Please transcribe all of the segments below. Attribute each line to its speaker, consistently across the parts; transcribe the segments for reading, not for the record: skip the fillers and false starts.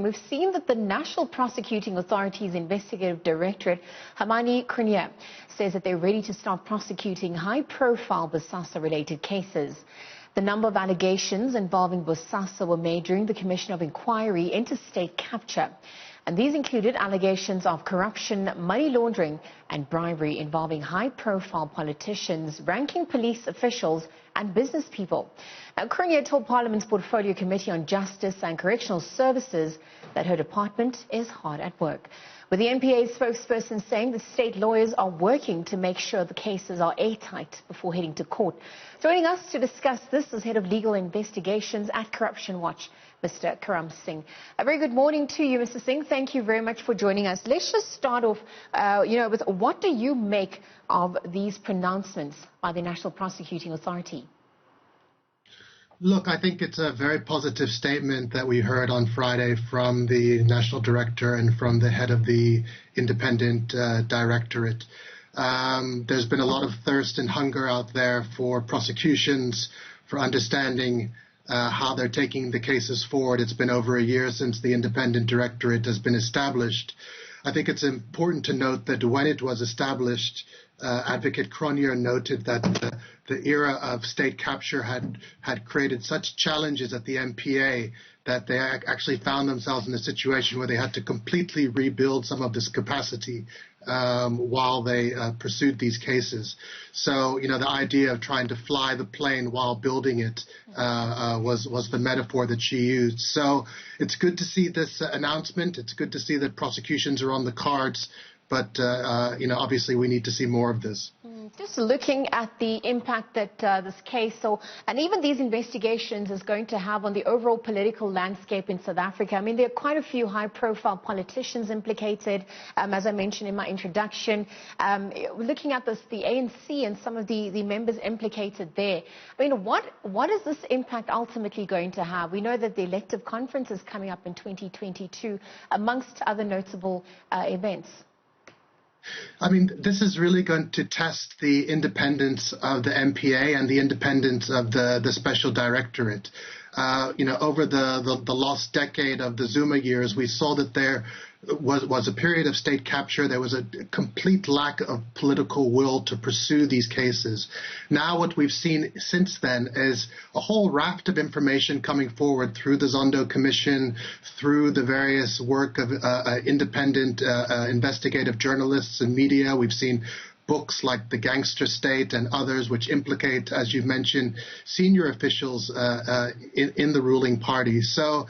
Speaker 1: we've seen that the National Prosecuting Authority's Investigative Directorate, Hamani Krunier, says that they're ready to start prosecuting high-profile Bosasa-related cases. The number of allegations involving Bosasa were made during the Commission of Inquiry into state capture. And these included allegations of corruption, money laundering and bribery involving high-profile politicians, ranking police officials and business people. Now, Krunier told Parliament's Portfolio Committee on Justice and Correctional Services that her department is hard at work, with the NPA spokesperson saying that state lawyers are working to make sure the cases are airtight before heading to court. Joining us to discuss this is Head of Legal Investigations at Corruption Watch, Mr. Karam Singh. A very good morning to you, Mr. Singh. Thank you very much for joining us. Let's just start off, with what do you make of these pronouncements by the National Prosecuting Authority?
Speaker 2: Look, I think it's a very positive statement that we heard on Friday from the National Director and from the head of the Independent Directorate. There's been a lot of thirst and hunger out there for prosecutions, for understanding how they're taking the cases forward. It's been over a year since the Independent Directorate has been established. I think it's important to note that when it was established, Advocate Krunier noted that the era of state capture had created such challenges at the NPA that they actually found themselves in a situation where they had to completely rebuild some of this capacity while they pursued these cases. So, the idea of trying to fly the plane while building it was the metaphor that she used. So it's good to see this announcement. It's good to see that prosecutions are on the cards. But, obviously we need to see more of this.
Speaker 1: Just looking at the impact that this case and even these investigations is going to have on the overall political landscape in South Africa. I mean, there are quite a few high-profile politicians implicated, as I mentioned in my introduction. Looking at this, the ANC and some of the members implicated there. I mean, what is this impact ultimately going to have? We know that the elective conference is coming up in 2022, amongst other notable events.
Speaker 2: I mean, this is really going to test the independence of the NPA and the independence of the Special Directorate. Over the last decade of the Zuma years, we saw that there was a period of state capture. There was a complete lack of political will to pursue these cases. Now what we've seen since then is a whole raft of information coming forward through the Zondo Commission, through the various work of independent investigative journalists and media. We've seen books like The Gangster State and others which implicate, as you've mentioned, senior officials in the ruling party. So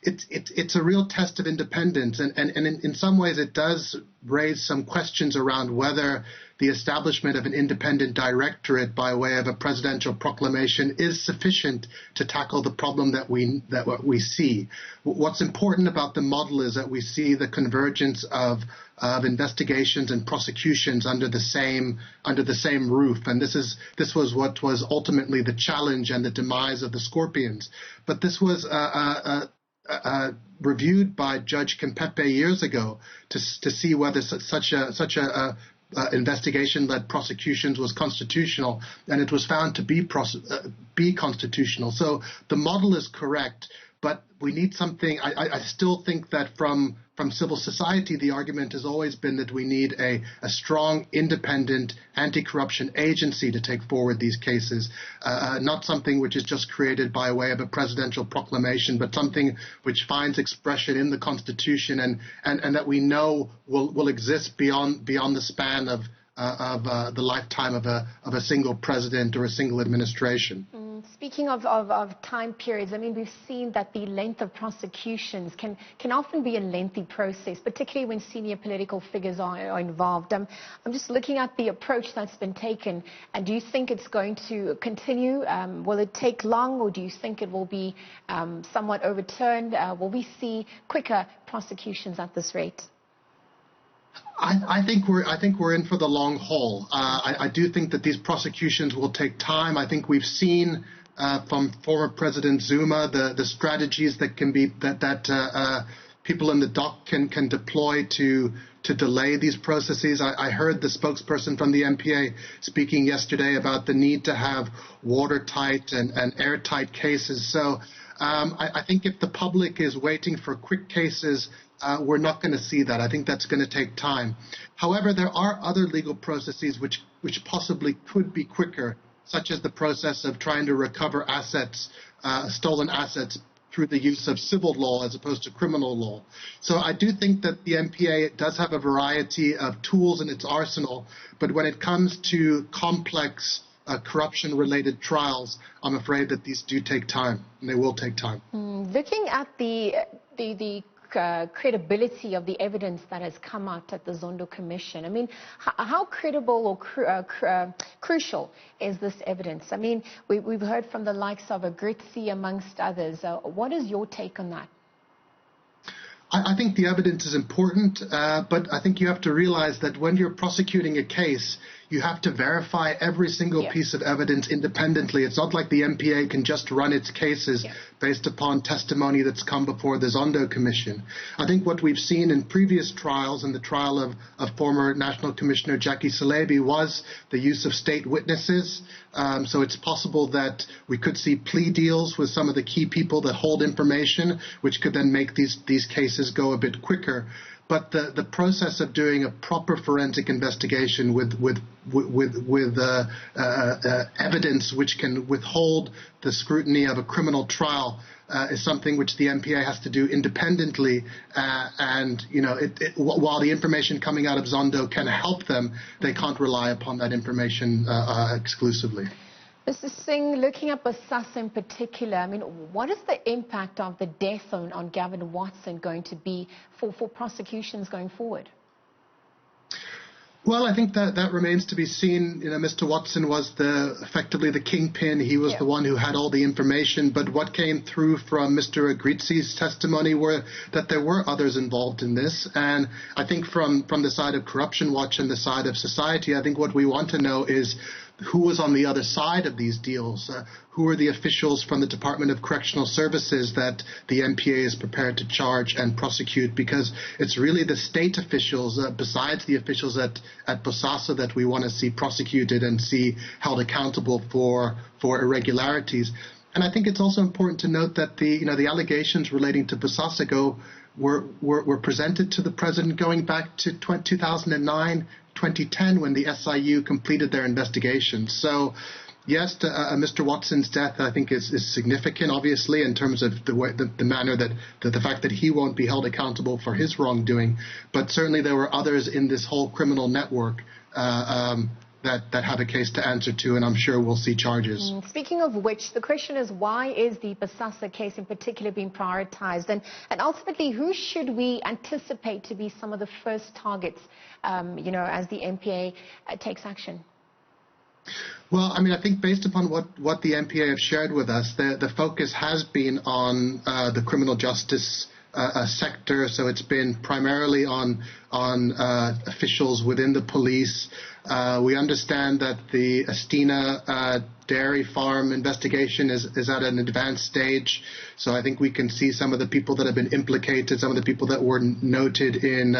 Speaker 2: it's a real test of independence, and in some ways it does raise some questions around whether the establishment of an independent directorate by way of a presidential proclamation is sufficient to tackle the problem that we see. What's important about the model is that we see the convergence of investigations and prosecutions under the same roof, and this was what was ultimately the challenge and the demise of the Scorpions. But this was reviewed by Judge Kempepe years ago to see whether such a investigation-led prosecutions was constitutional, and it was found to be constitutional. So the model is correct, but we need something. I still think that from civil society, the argument has always been that we need a strong, independent anti-corruption agency to take forward these cases, not something which is just created by way of a presidential proclamation, but something which finds expression in the Constitution and that we know will exist beyond the span of the lifetime of a single president or a single administration.
Speaker 1: Speaking of time periods, I mean, we've seen that the length of prosecutions can often be a lengthy process, particularly when senior political figures are involved. I'm just looking at the approach that's been taken, and do you think it's going to continue? Will it take long, or do you think it will be somewhat overturned? Will we see quicker prosecutions at this rate?
Speaker 2: I think we're in for the long haul. I do think that these prosecutions will take time. I think we've seen from former President Zuma the strategies that can be that people in the dock can deploy to delay these processes. I heard the spokesperson from the NPA speaking yesterday about the need to have watertight and airtight cases. So I think if the public is waiting for quick cases, we're not going to see that. I think that's going to take time. However, there are other legal processes which possibly could be quicker, such as the process of trying to recover assets, stolen assets, through the use of civil law as opposed to criminal law. So I do think that the NPA does have a variety of tools in its arsenal, but when it comes to complex corruption-related trials, I'm afraid that these do take time, and they will take time.
Speaker 1: Looking at the credibility of the evidence that has come out at the Zondo Commission, I mean, how credible or crucial is this evidence? I mean, we've heard from the likes of Agritzi, amongst others. What is your take on that?
Speaker 2: I think the evidence is important, but I think you have to realize that when you're prosecuting a case, you have to verify every single piece of evidence independently. It's not like the NPA can just run its cases based upon testimony that's come before the Zondo Commission. I think what we've seen in previous trials, in the trial of former National Commissioner Jackie Salebi, was the use of state witnesses. So it's possible that we could see plea deals with some of the key people that hold information, which could then make these cases go a bit quicker. But the process of doing a proper forensic investigation with evidence which can withhold the scrutiny of a criminal trial is something which the NPA has to do independently. And you know, while the information coming out of Zondo can help them, they can't rely upon that information exclusively.
Speaker 1: Mr. Singh, looking at Bosasa in particular, I mean, what is the impact of the death on Gavin Watson going to be for prosecutions going forward?
Speaker 2: Well, I think that remains to be seen. You know, Mr. Watson was effectively the kingpin. He was the one who had all the information. But what came through from Mr. Agritzi's testimony were that there were others involved in this. And I think from the side of Corruption Watch and the side of society, I think what we want to know is who was on the other side of these deals? Who are the officials from the Department of Correctional Services that the NPA is prepared to charge and prosecute? Because it's really the state officials, besides the officials at Bosasa, that we want to see prosecuted and see held accountable for irregularities. And I think it's also important to note that the allegations relating to Bosasa were presented to the president going back to 2009. 2010 when the SIU completed their investigation. So yes, Mr. Watson's death I think is significant, obviously, in terms of the manner that the fact that he won't be held accountable for his wrongdoing. But certainly there were others in this whole criminal network that have a case to answer to, and I'm sure we'll see charges.
Speaker 1: Speaking of which, the question is, why is the Bosasa case in particular being prioritized? And ultimately, who should we anticipate to be some of the first targets, as the NPA takes action?
Speaker 2: Well, I mean, I think based upon what the NPA have shared with us, the focus has been on the criminal justice sector. So it's been primarily on officials within the police. We understand that the Astina dairy farm investigation is at an advanced stage. So I think we can see some of the people that have been implicated, some of the people that were noted in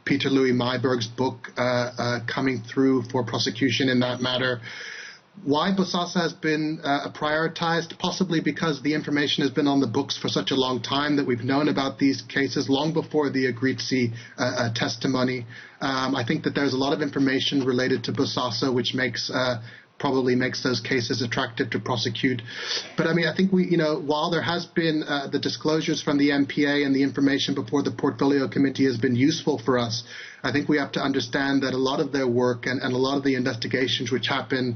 Speaker 2: Peter Louis Myberg's book coming through for prosecution in that matter. Why Bosasa has been prioritized? Possibly because the information has been on the books for such a long time that we've known about these cases long before the Agritzi testimony. I think that there's a lot of information related to Bosasa which probably makes those cases attractive to prosecute. But I mean, I think while there has been the disclosures from the NPA and the information before the Portfolio Committee has been useful for us, I think we have to understand that a lot of their work and a lot of the investigations which happen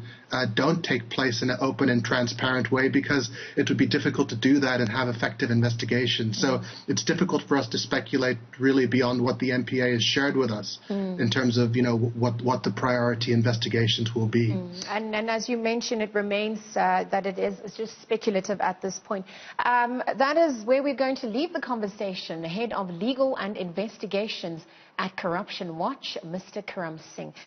Speaker 2: don't take place in an open and transparent way, because it would be difficult to do that and have effective investigations. So it's difficult for us to speculate really beyond what the NPA has shared with us in terms of what the priority investigations will be.
Speaker 1: And as you mentioned, it remains that it's just speculative at this point. That is where we're going to leave the conversation. Head of Legal and Investigations at Corruption Watch, Mr. Karam Singh.